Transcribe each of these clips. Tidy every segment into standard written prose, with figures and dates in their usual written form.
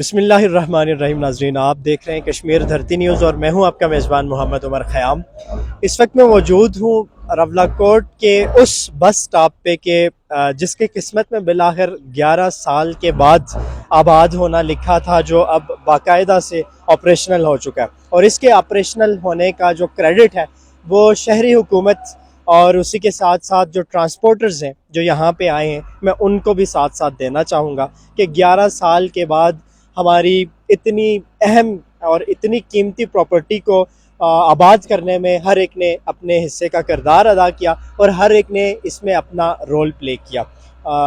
बिस्मिल्लाहिर्रहमानिर्रहीम। नाज़रीन, आप देख रहे हैं कश्मीर धरती न्यूज़ और मैं हूं आपका मेज़बान मोहम्मद उमर ख़याम। इस वक्त मैं मौजूद हूं रवलाकोट के उस बस स्टॉप पे के जिसके किस्मत में बिलाखिर 11 साल के बाद आबाद होना लिखा था, जो अब बाकायदा से ऑपरेशनल हो चुका है। और इसके ऑपरेशनल होने का जो क्रेडिट है वो शहरी हुकूमत और उसी के साथ साथ जो ट्रांसपोर्टर्स हैं जो यहाँ पे आए हैं, मैं उनको भी साथ साथ देना चाहूँगा कि 11 साल के बाद हमारी इतनी अहम और इतनी कीमती प्रॉपर्टी को आबाद करने में हर एक ने अपने हिस्से का किरदार अदा किया और हर एक ने इसमें अपना रोल प्ले किया।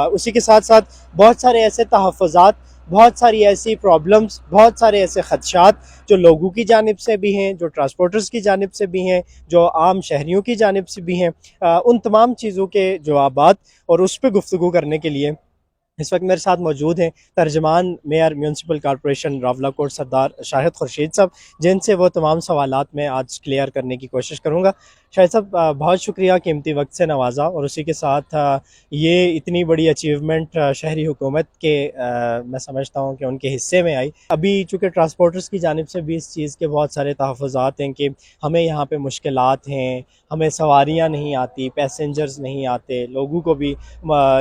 उसी के साथ साथ बहुत सारे ऐसे तहफ़्फ़ुज़ात, बहुत सारी ऐसी प्रॉब्लम्स, बहुत सारे ऐसे ख़दशात जो लोगों की जानिब से भी हैं, जो ट्रांसपोर्टर्स की जानिब से भी हैं, जो आम शहरियों की जानिब से भी हैं, उन तमाम चीज़ों के जवाबात और उस पर गुफ्तगू करने के लिए इस वक्त मेरे साथ मौजूद हैं तर्जमान मेयर म्यूनसिपल कॉरपोरेशन रवलाकोट सरदार शाहिद खुर्शीद साहब, जिनसे वो तमाम सवालात मैं आज क्लियर करने की कोशिश करूँगा। शाहिद साहब, बहुत शुक्रिया कीमती वक्त से नवाजा, और उसी के साथ ये इतनी बड़ी अचीवमेंट शहरी हुकूमत के मैं समझता हूँ कि उनके हिस्से में आई। अभी चूँकि ट्रांसपोर्टर्स की जानिब से भी इस चीज़ के बहुत सारे तहफ़्फ़ुज़ात हैं कि हमें यहाँ पे मुश्किलात हैं, हमें सवारियाँ नहीं आती, पैसेंजर्स नहीं आते, लोगों को भी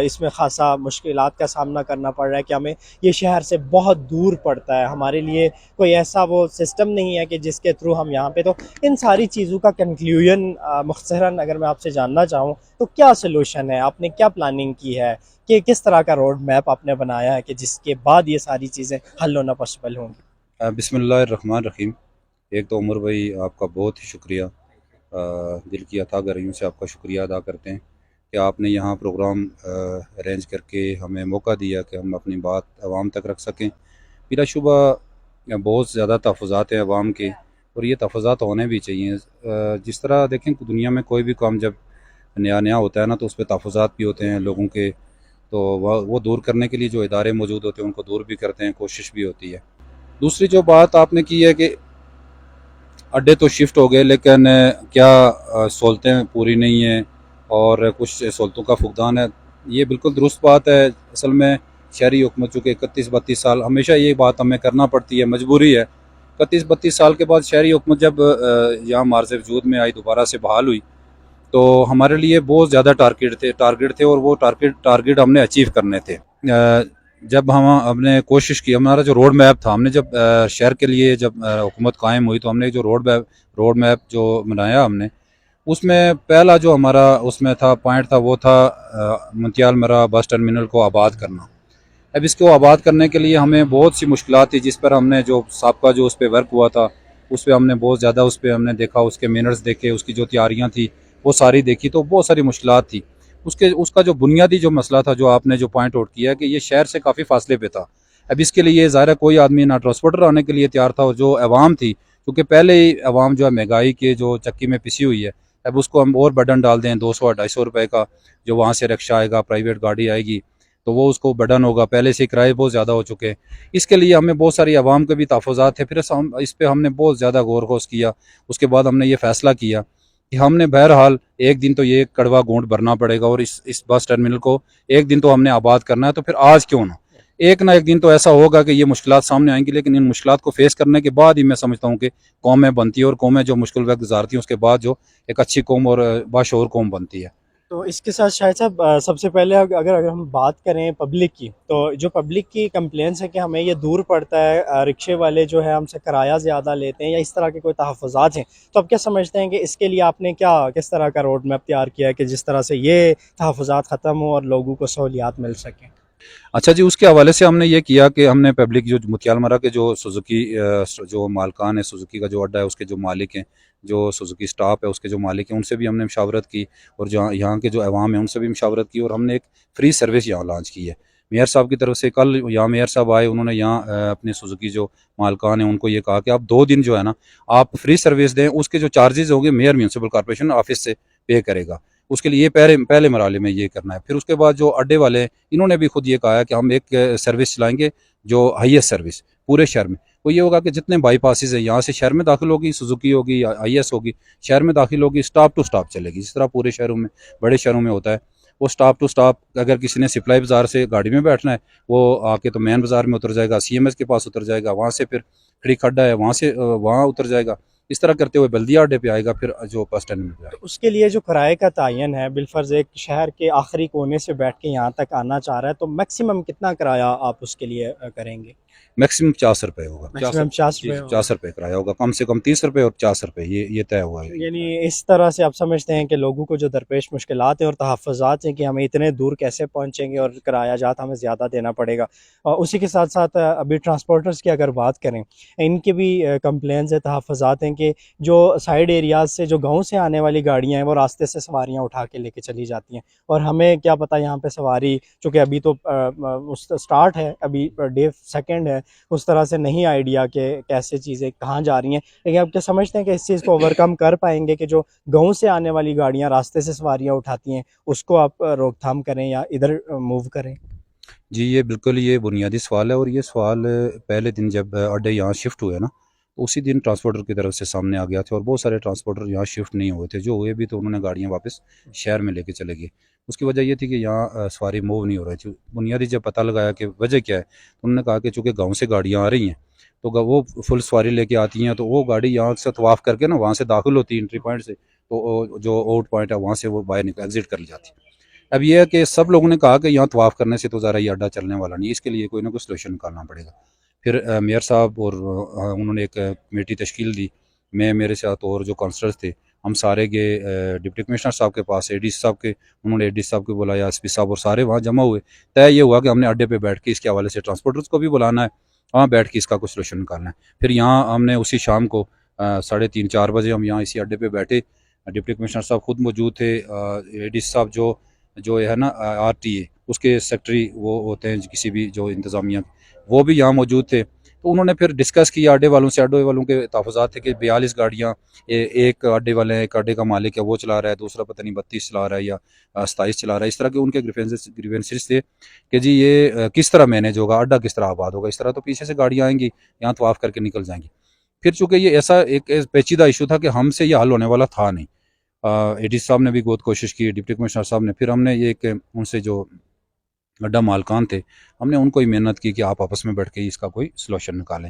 इसमें ख़ासा मुश्किलात का सामना करना पड़ रहा है कि हमें ये शहर से बहुत दूर पड़ता है, हमारे लिए कोई ऐसा वो सिस्टम नहीं है कि जिसके थ्रू हम यहाँ पे। तो इन सारी चीज़ों का कंक्लूजन मुख्तसरन अगर मैं आपसे जानना चाहूँ तो क्या सोल्यूशन है, आपने क्या प्लानिंग की है, कि किस तरह का रोड मैप आपने बनाया है कि जिसके बाद ये सारी चीज़ें हल होना पॉसिबल होंगी? बिस्मिल्लाहिर्रहमानिर्रहीम। एक तो उमर भाई, आपका बहुत ही शुक्रिया, दिल की अता गहराइयों से आपका शुक्रिया अदा करते हैं कि आपने यहाँ प्रोग्राम अरेंज करके हमें मौका दिया कि हम अपनी बात आवाम तक रख सकें। बिलाशुबा बहुत ज़्यादा तहफ़्फ़ुज़ात हैं आवाम के, और ये तहफ़्फ़ुज़ात होने भी चाहिए। जिस तरह देखें कि दुनिया में कोई भी काम जब नया नया होता है ना, तो उस पर तहफ़्फ़ुज़ात भी होते हैं लोगों के, तो वो दूर करने के लिए जो इदारे मौजूद होते हैं उनको दूर भी करते हैं, कोशिश भी होती है। दूसरी जो बात आपने की है कि अड्डे तो शिफ्ट हो गए, लेकिन क्या सहूलतें पूरी नहीं हैं और कुछ सहूलतों का फुकदान है, ये बिल्कुल दुरुस्त बात है। असल में शहरी हुकूमत चूँकि 31-32 साल, हमेशा ये बात हमें करना पड़ती है, मजबूरी है। 31-32 साल के बाद शहरी हुकूमत जब यहाँ मार्ज़ वजूद में आई, दोबारा से बहाल हुई, तो हमारे लिए बहुत ज़्यादा टारगेट थे और वो टारगेट हमने अचीव करने थे। जब हमने कोशिश की, हमारा जो रोड मैप था, हमने जब शहर के लिए जब हुकूमत कायम हुई, तो हमने जो रोड मैप जो बनाया हमने, उसमें पहला जो हमारा उसमें था पॉइंट था, वो था मुंतियाल मरा बस टर्मिनल को आबाद करना। अब इसको आबाद करने के लिए हमें बहुत सी मुश्किलात थी, जिस पर हमने जो साबका जो उस पर वर्क हुआ था, उस पर हमने बहुत ज़्यादा उस पर हमने देखा, उसके मैनर्स देखे, उसकी जो तैयारियाँ थी वो सारी देखी, तो बहुत सारी मुश्किलात थी। उसका जो बुनियादी जो मसला था, जो आपने जो पॉइंट आउट किया, कि ये शहर से काफ़ी फासले पे था। अब इसके लिए ज़ाहिर है कोई आदमी ना ट्रांसपोर्टर आने के लिए तैयार था, और जो अवाम थी, क्योंकि पहले ही अवाम जो है महंगाई के जो चक्की में पिसी हुई है, अब उसको हम और बर्डन डाल दें 200-250 रुपये का, जो वहाँ से रिक्शा आएगा, प्राइवेट गाड़ी आएगी, तो वो उसको बर्डन होगा, पहले से किराए बहुत ज़्यादा हो चुके हैं। इसके लिए हमें बहुत सारी आवाम के भी तहफ़्फ़ुज़ात थे, फिर इस पर हमने बहुत ज़्यादा गौर खोज किया। उसके बाद हमने ये फ़ैसला किया कि हमने बहरहाल एक दिन तो ये कड़वा घूंट भरना पड़ेगा, और इस बस टर्मिनल को एक दिन तो हमने आबाद करना है। तो फिर आज क्यों ना एक दिन तो ऐसा होगा कि ये मुश्किलात सामने आएंगी, लेकिन इन मुश्किलात को फेस करने के बाद ही मैं समझता हूँ कि कौमें बनती है, और कौमें जो मुश्किल वक्त गुजारती हैं, उसके बाद जो एक अच्छी कौम और बाशऊर कौम बनती है। तो इसके साथ शायद साहब, सबसे पहले अगर हम बात करें पब्लिक की, तो जो पब्लिक की कंप्लेंट्स है कि हमें ये दूर पड़ता है, रिक्शे वाले जो है हमसे किराया ज़्यादा लेते हैं, या इस तरह के कोई तहफ़्फ़ुज़ात हैं, तो आप क्या समझते हैं कि इसके लिए आपने किस तरह का रोड मैप तैयार किया है कि जिस तरह से ये तहफ़्फ़ुज़ात ख़त्म हो और लोगों को सहूलियात मिल सकें? अच्छा जी, उसके हवाले से हमने ये किया कि हमने पब्लिक जो मुतियाल मरा के जो सुजुकी जो मालकान है, सुजुकी का जो अड्डा है, उसके जो मालिक हैं, जो सुजुकी स्टाफ है उसके जो मालिक हैं, उनसे भी हमने मशावरत की, और जहाँ यहाँ के जो अवाम है उनसे भी मशावरत की, और हमने एक फ्री सर्विस यहाँ लॉन्च की है मेयर साहब की तरफ से। कल यहाँ मेयर साहब आए, उन्होंने यहाँ अपने सुजुकी जो मालकान है उनको ये कहा कि आप 2 दिन जो है ना, आप फ्री सर्विस दें, उसके जो चार्जेस होंगे मेयर म्यूनसिपल कॉर्पोरेशन ऑफिस से पे करेगा। उसके लिए पहले मराले में ये करना है। फिर उसके बाद जो अड्डे वाले हैं, इन्होंने भी खुद ये कहा है कि हम एक सर्विस चलाएंगे जो हाईएस्ट सर्विस पूरे शहर में। वो ये होगा कि जितने बाईपासेस है, यहाँ से शहर में दाखिल होगी सुजुकी होगी, हाईएस्ट होगी, शहर में दाखिल होगी, स्टॉप टू स्टॉप चलेगी, जिस तरह पूरे शहरों में, बड़े शहरों में होता है। वो स्टॉप टू स्टॉप, अगर किसी ने सिप्लाई बाज़ार से गाड़ी में बैठना है वो आके तो मेन बाज़ार में उतर जाएगा, CMS के पास उतर जाएगा, वहाँ से फिर खड़ी खड्डा है वहाँ से वहाँ उतर जाएगा। इस तरह करते हुए बल्दिया अड्डे पे आएगा, फिर जो बस स्टैंड में जाएगा। तो उसके लिए जो किराए का तयन है, बिलफर्ज एक शहर के आखिरी कोने से बैठ के यहाँ तक आना चाह रहा है, तो मैक्सिमम कितना किराया आप उसके लिए करेंगे? मैक्सिमम 50 रुपये होगा, मैक्सिमम 50 रुपये 50 रुपये किराया होगा, कम से कम 30 रुपये और 50 रुपये, ये तय हुआ है। यानी इस तरह से आप समझते हैं कि लोगों को जो दरपेश मुश्किलात हैं और तहफ़्फ़ुज़ात हैं कि हमें इतने दूर कैसे पहुँचेंगे और किराया जात हमें ज़्यादा देना पड़ेगा। और उसी के साथ साथ अभी ट्रांसपोर्टर्स की अगर बात करें, इनके भी कंप्लेंट्स हैं, तहफ़्फ़ुज़ात हैं कि जो साइड एरियाज़ से, जो गाँव से आने वाली गाड़ियाँ हैं, वो रास्ते से सवारियाँ उठा के लेके चली जाती हैं और हमें क्या पता यहाँ पे सवारी, चूँकि अभी तो उस स्टार्ट है, अभी डे सेकंड है, उस तरह से नहीं आइडिया कि कैसे चीज़ें कहाँ जा रही हैं। लेकिन आप क्या समझते हैं कि इस चीज़ को ओवरकम कर पाएंगे कि जो गाँव से आने वाली गाड़ियाँ रास्ते से सवारियाँ उठाती हैं, उसको आप रोकथाम करें या इधर मूव करें? जी, ये बिल्कुल ये बुनियादी सवाल है, और ये सवाल पहले दिन जब अड्डे यहाँ शिफ्ट हुए ना, तो उसी दिन ट्रांसपोर्टर की तरफ से सामने आ गया था, और बहुत सारे ट्रांसपोर्टर यहाँ शिफ्ट नहीं हुए थे, जो हुए भी तो उन्होंने गाड़ियाँ वापस शहर में लेके चले गए। उसकी वजह ये थी कि यहाँ सवारी मूव नहीं हो रही थी। बुनियादी जब पता लगाया कि वजह क्या है, तो उन्होंने कहा कि चूँकि गाँव से गाड़ियाँ आ रही हैं, तो वो फुल सवारी लेके आती हैं, तो वो गाड़ी यहाँ से तवाफ़ करके ना वहाँ से दाखिल होती है एंट्री पॉइंट से, तो जो आउट पॉइंट है वहाँ से वो बाहर निकल एग्जिट कर जाती है। अब ये है कि सब लोगों ने कहा कि यहाँ तवाफ़ करने से तो ज़रा ये अड्डा चलने वाला नहीं है, इसके लिए कोई ना कोई सलूशन निकालना पड़ेगा। फिर मेयर साहब और उन्होंने एक कमेटी तश्कील दी। मैं, मेरे साथ और जो काउंसलर्स थे, हम सारे गए डिप्टी कमिश्नर साहब के पास, ADC साहब के, उन्होंने ADC साहब को बुलाया, SP साहब, और सारे वहाँ जमा हुए। तय ये हुआ कि हमने अड्डे पे बैठ के इसके हवाले से ट्रांसपोर्टर्स को भी बुलाना है, वहाँ बैठ के इसका कुछ सलूशन निकालना है। फिर यहाँ हमने उसी शाम को 3:30-4 बजे हम यहाँ इसी अड्डे पे बैठे। डिप्टी कमिश्नर साहब खुद मौजूद थे, ADC साहब जो जो है ना RTA उसके सेक्रेटरी वो होते हैं किसी भी जो इंतज़ामिया, वो भी यहाँ मौजूद थे। तो उन्होंने फिर डिस्कस किया अड्डे वालों से। अड्डे वालों के तहफ़्फ़ुज़ात थे कि 42 गाड़ियाँ, एक अड्डे वाले हैं, एक अड्डे का मालिक है वो चला रहा है, दूसरा पता नहीं 32 चला रहा है या 27 चला रहा है। इस तरह के उनके ग्रीवेंसेस थे कि जी ये किस तरह मैनेज होगा, अड्डा किस तरह आबाद होगा। इस तरह तो पीछे से गाड़ियाँ आएंगी, यहाँ तवाफ़ करके निकल जाएंगी। फिर चूँकि ये ऐसा एक पेचीदा इशू था कि हमसे ये हल होने वाला था नहीं। ADC साहब ने भी बहुत कोशिश की, डिप्टी कमिश्नर साहब ने। फिर हमने ये कि उनसे जो अड्डा मालकान थे, हमने उनको ही मेहनत की कि आप आपस में बैठ के इसका कोई सलूशन निकालें।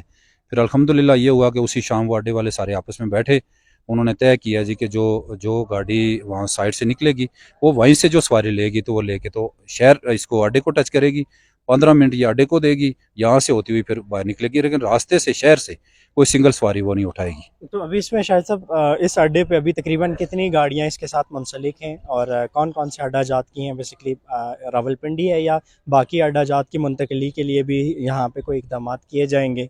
फिर अल्हम्दुलिल्लाह ये हुआ कि उसी शाम वो अड्डे वाले सारे आपस में बैठे। उन्होंने तय किया जी कि जो जो गाड़ी वहाँ साइड से निकलेगी, वो वहीं से जो सवारी लेगी तो वो लेके तो शहर इसको अड्डे को टच करेगी, 15 मिनट ये अड्डे को देगी, यहाँ से होती हुई फिर बाहर निकलेगी, लेकिन रास्ते से शहर से कोई सिंगल सवारी वो नहीं उठाएगी। तो अभी इसमें शायद साहब इस अड्डे पे अभी तकरीबन कितनी गाड़ियाँ इसके साथ मुंसलिक हैं और कौन कौन से अड्डा जात की हैं? बेसिकली रावलपिंडी है या बाकी अड्डा जात की मुंतकली के लिए भी यहाँ पे कोई इकदाम किए जाएंगे?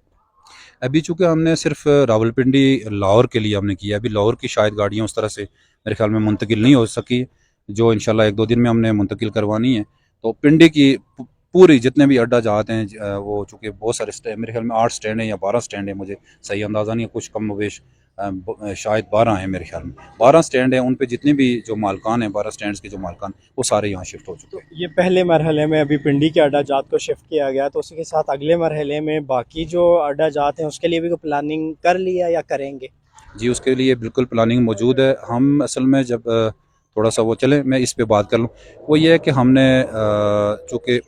अभी चूँकि हमने सिर्फ रावलपिंडी लाहौर के लिए हमने किया, अभी लाहौर की शायद गाड़ियाँ उस तरह से मेरे ख्याल में मुंतकिल नहीं हो सकी, जो इंशाल्लाह 1-2 दिन में हमने मुंतकिल करवानी है। तो पिंडी की पूरी जितने भी अड्डा जहात हैं वो चूँकि बहुत सारे मेरे ख्याल में 8 स्टैंड हैं या 12 स्टैंड है, मुझे सही अंदाज़ा नहीं है, कुछ कम वेश शायद 12 हैं मेरे ख्याल में। 12 स्टैंड हैं, उन पे जितने भी जो मालकान हैं, 12 स्टैंड्स के जो मालकान, वो सारे यहाँ शिफ्ट हो चुके तो हैं। ये पहले मरहले में अभी पिंडी के अड्डा जात को शिफ्ट किया गया, तो उसी के साथ अगले मरहले में बाकी जो अड्डा जात हैं उसके लिए भी कोई प्लानिंग कर लिया या करेंगे? जी, उसके लिए बिल्कुल प्लानिंग मौजूद है। हम असल में जब थोड़ा सा वो चले मैं इस पे बात कर लूँ, वो ये है कि हमने चूँकि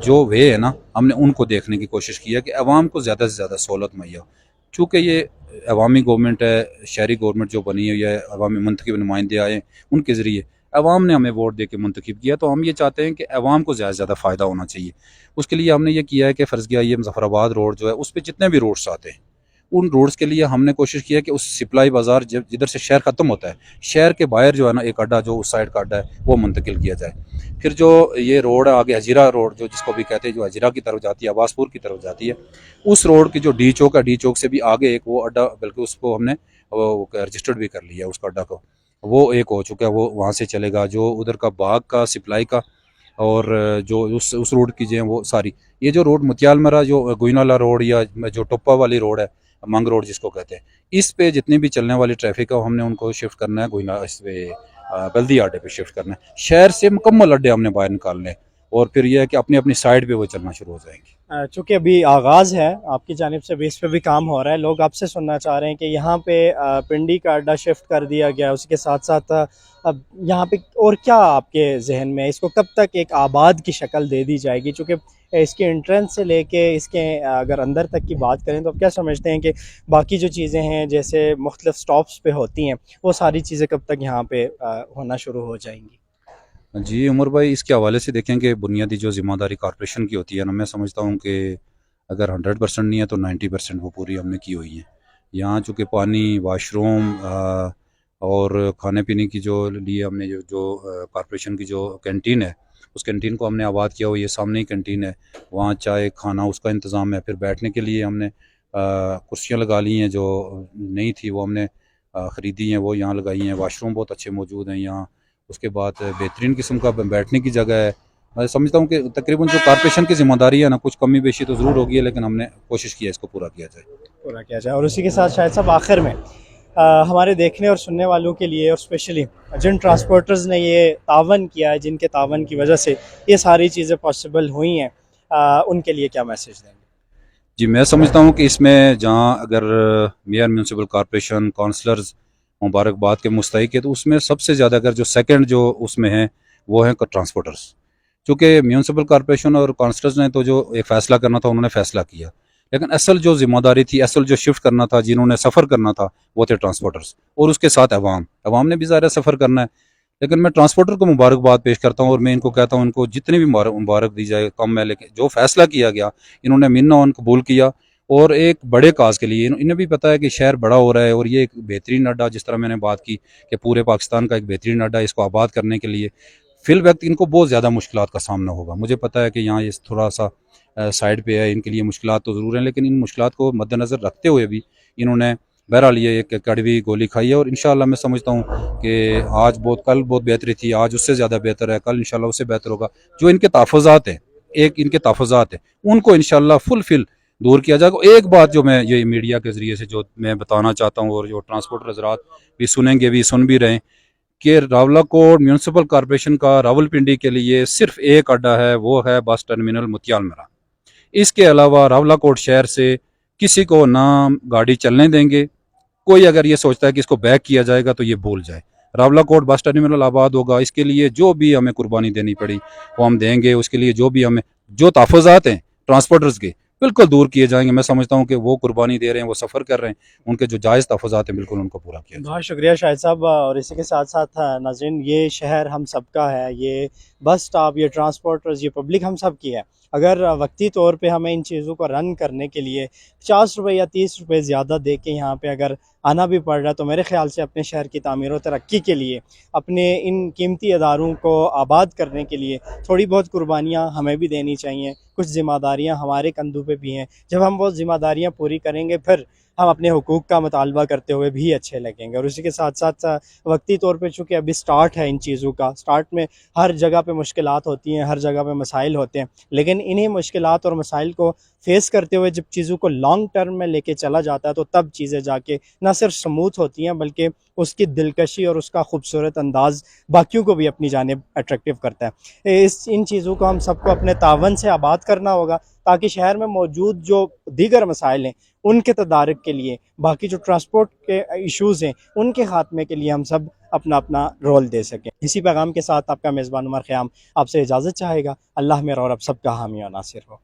जो वे है ना, हमने उनको देखने की कोशिश की है कि आवाम को ज़्यादा से ज़्यादा सहूलत मुहैया हो। चूँकि ये अवामी गवर्नमेंट है, शहरी गवर्नमेंट जो बनी हुई है, अवामी मुंतखब नुमाइंदे आए, उनके ज़रिए अवाम ने हमें वोट दे के मुंतखब किया, तो हम ये चाहते हैं कि अवाम को ज़्यादा से ज़्यादा फ़ायदा होना चाहिए। उसके लिए हमने ये किया है कि फ़र्ज़ किया ये मुज़फ़्फ़राबाद रोड जो है, उस पर जितने भी रोड्स आते हैं, उन रोड्स के लिए हमने कोशिश की है कि उस सिप्लाई बाज़ार जिधर से शहर ख़त्म होता है, शहर के बाहर जो है ना एक अड्डा जो उस साइड का अड्डा है वो मुंतकिल किया जाए। फिर जो ये रोड है आगे हजीरा रोड जो जिसको भी कहते हैं, जो हजीरा की तरफ जाती है, अब्बासपुर की तरफ जाती है, उस रोड की जो D चौक है, D चौक से भी आगे एक वो अड्डा, बल्कि उसको हमने वो रजिस्टर्ड भी कर लिया उसका अड्डा को, वो एक हो चुका है, वो वहाँ से चलेगा। जो उधर का बाग का सिप्लाई का और जो उस रोड की जो है वो सारी, ये जो रोड मुतियाल मरा जो गुइनाला रोड या जो टोपा वाली रोड है, मंग रोड जिसको कहते हैं, इस पे जितनी भी चलने वाली ट्रैफिक है हमने उनको शिफ्ट करना है, गुइना इस पे बल्दी अड्डे पे शिफ्ट करना है। शहर से मुकम्मल अड्डे हमने बाहर निकालने हैं और फिर यह है कि अपनी अपनी साइड पे वो चलना शुरू हो जाएंगी। चूँकि अभी आगाज़ है, आपकी जानिब से भी इस पे भी काम हो रहा है, लोग आपसे सुनना चाह रहे हैं कि यहाँ पे पिंडी का अड्डा शिफ्ट कर दिया गया, उसके साथ साथ अब यहाँ पे और क्या आपके जहन में है? इसको कब तक एक आबाद की शक्ल दे दी जाएगी? चूँकि इसके एंट्रेंस से लेके इसके अगर अंदर तक की बात करें तो आप क्या समझते हैं कि बाकी जो चीज़ें हैं जैसे मुख्तलिफ स्टॉप्स पे होती हैं, वो सारी चीज़ें कब तक यहाँ पे होना शुरू हो जाएंगी? जी उमर भाई, इसके हवाले से देखें कि बुनियादी जो ज़िम्मेदारी कॉरपोरेशन की होती है ना, मैं समझता हूँ कि अगर 100% नहीं है तो 90% वो पूरी हमने की हुई है। यहाँ चूँकि पानी, वाशरूम और खाने पीने की जो लिए हमने जो जो कॉरपोरेशन की जो कैंटीन है, उस कैंटीन को हमने आबाद किया हुआ, ये सामने ही कैंटीन है, वहाँ चाय खाना उसका इंतज़ाम है। फिर बैठने के लिए हमने कुर्सियाँ लगा ली हैं, जो नहीं थी वो हमने ख़रीदी हैं, वो यहाँ लगाई हैं। वाशरूम बहुत अच्छे मौजूद हैं यहाँ। उसके बाद बेहतरीन किस्म का बैठने की जगह है। मैं समझता हूँ कि तकरीबन जो कॉरपोरेशन की ज़िम्मेदारी है ना, कुछ कमी बेशी तो ज़रूर होगी है, लेकिन हमने कोशिश की है इसको पूरा किया जाए। पूरा किया जाए। और उसी के साथ शायद साहब आखिर में हमारे देखने और सुनने वालों के लिए और स्पेशली जिन ट्रांसपोर्टर्स ने ये तावन किया है, जिनके तावन की वजह से ये सारी चीज़ें पॉसिबल हुई हैं, उनके लिए क्या मैसेज देंगे? जी मैं समझता हूँ कि इसमें जहाँ अगर मेयर, म्यूनसिपल कॉरपोरेशन, काउंसलर्स मुबारकबाद के मुस्तहिक है, तो उसमें सबसे ज़्यादा अगर जो सेकंड जो उसमें है वो है ट्रांसपोर्टर्स। चूँकि म्यूनसिपल कॉरपोरेशन और काउंसलर्स ने तो जो एक फ़ैसला करना था उन्होंने फ़ैसला किया, लेकिन असल जो ज़िम्मेदारी थी, असल जो शिफ्ट करना था, जिन्होंने सफ़र करना था, वो थे ट्रांसपोर्टर्स और उसके साथ अवाम ने भी ज़ाहिर सफ़र करना है। लेकिन मैं ट्रांसपोर्टर को मुबारकबाद पेश करता हूँ और मैं इनको कहता हूँ, इनको जितनी भी मुबारक दी जाए कम है, लेकिन जो फ़ैसला किया गया इन्होंने मिन्ना उन कबूल किया और एक बड़े काज के लिए इन्हें भी पता है कि शहर बड़ा हो रहा है और ये एक बेहतरीन अड्डा, जिस तरह मैंने बात की कि पूरे पाकिस्तान का एक बेहतरीन अड्डा, इसको आबाद करने के लिए फिल वक्त इनको बहुत ज़्यादा मुश्किलात का सामना होगा। मुझे पता है कि यहाँ ये थोड़ा सा साइड पे है, इनके लिए मुश्किलात तो ज़रूर हैं, लेकिन इन मुश्किलात को मद्देनज़र रखते हुए भी इन्होंने बहरहाल ये एक कड़वी गोली खाई है। और इंशाअल्लाह मैं समझता हूँ कि कल बहुत बेहतरी थी, आज उससे ज़्यादा बेहतर है, कल इंशाअल्लाह उससे बेहतर होगा। जो इनके तहफ़्फ़ुज़ात हैं, इनके तहफ़्फ़ुज़ात हैं, उनको इंशाअल्लाह फुलफिल दूर किया जाएगा। एक बात जो मैं ये मीडिया के ज़रिए से जो मैं बताना चाहता हूँ और जो ट्रांसपोर्टर हज़रात भी सुनेंगे, भी सुन भी रहे हैं, कि रावलाकोट म्यूनसिपल कॉरपोरेशन का रावलपिंडी के लिए सिर्फ एक अड्डा है, वो है बस टर्मिनल मुतियाल मरा। इसके अलावा रावलाकोट शहर से किसी को ना गाड़ी चलने देंगे। कोई अगर ये सोचता है कि इसको बैक किया जाएगा तो ये भूल जाए। रावलाकोट बस टर्मिनल आबाद होगा, इसके लिए जो भी हमें कुर्बानी देनी पड़ी वो हम देंगे। उसके लिए जो भी हमें जो तहफ़्फ़ुज़ात हैं ट्रांसपोर्टर्स के, बिल्कुल दूर किए जाएंगे। मैं समझता हूँ कि वो कुर्बानी दे रहे हैं, वो सफ़र कर रहे हैं, उनके जो जायज़ तहफ़्फ़ुज़ात हैं बिल्कुल उनको पूरा किया जाए। बहुत शुक्रिया शाहिद साहब। और इसी के साथ साथ नाज़रीन, ये शहर हम सबका है, ये बस स्टॉप, ये ट्रांसपोर्टर्स, ये पब्लिक हम सब की है। अगर वक्ती तौर पे हमें इन चीज़ों को रन करने के लिए 50 रुपये या 30 रुपये ज़्यादा दे के यहाँ पे अगर आना भी पड़ रहा है, तो मेरे ख़्याल से अपने शहर की तामीर और तरक्की के लिए, अपने इन कीमती अदारों को आबाद करने के लिए थोड़ी बहुत कुर्बानियाँ हमें भी देनी चाहिए। कुछ ज़िम्मेदारियाँ हमारे कंधों पे भी हैं। जब हम वो ज़िम्मेदारियाँ पूरी करेंगे, फिर हम अपने हुकूक का मुतालबा करते हुए भी अच्छे लगेंगे। और उसी के साथ साथ वक्ती तौर पे चूँकि अभी स्टार्ट है इन चीज़ों का, स्टार्ट में हर जगह पे मुश्किलात होती हैं, हर जगह पे मसाइल होते हैं, लेकिन इन्हीं मुश्किलात और मसाइल को फेस करते हुए जब चीज़ों को लॉन्ग टर्म में लेके चला जाता है, तो तब चीज़ें जाके ना सिर्फ स्मूथ होती हैं, बल्कि उसकी दिलकशी और उसका खूबसूरत अंदाज़ बाकियों को भी अपनी जानिब अट्रैक्टिव करता है। इन चीज़ों को हम सबको अपने तावन से आबाद करना होगा, ताकि शहर में मौजूद जो दीगर मसाइल हैं उनके तदारक के लिए, बाकी जो ट्रांसपोर्ट के इशूज़ हैं उनके ख़ात्मे के लिए हम सब अपना अपना रोल दे सकें। इसी पैगाम के साथ आपका मेज़बान उमर ख़याम आपसे इजाज़त चाहेगा। अल्लाह मेरा और आप सबका हामी और नासिर हो।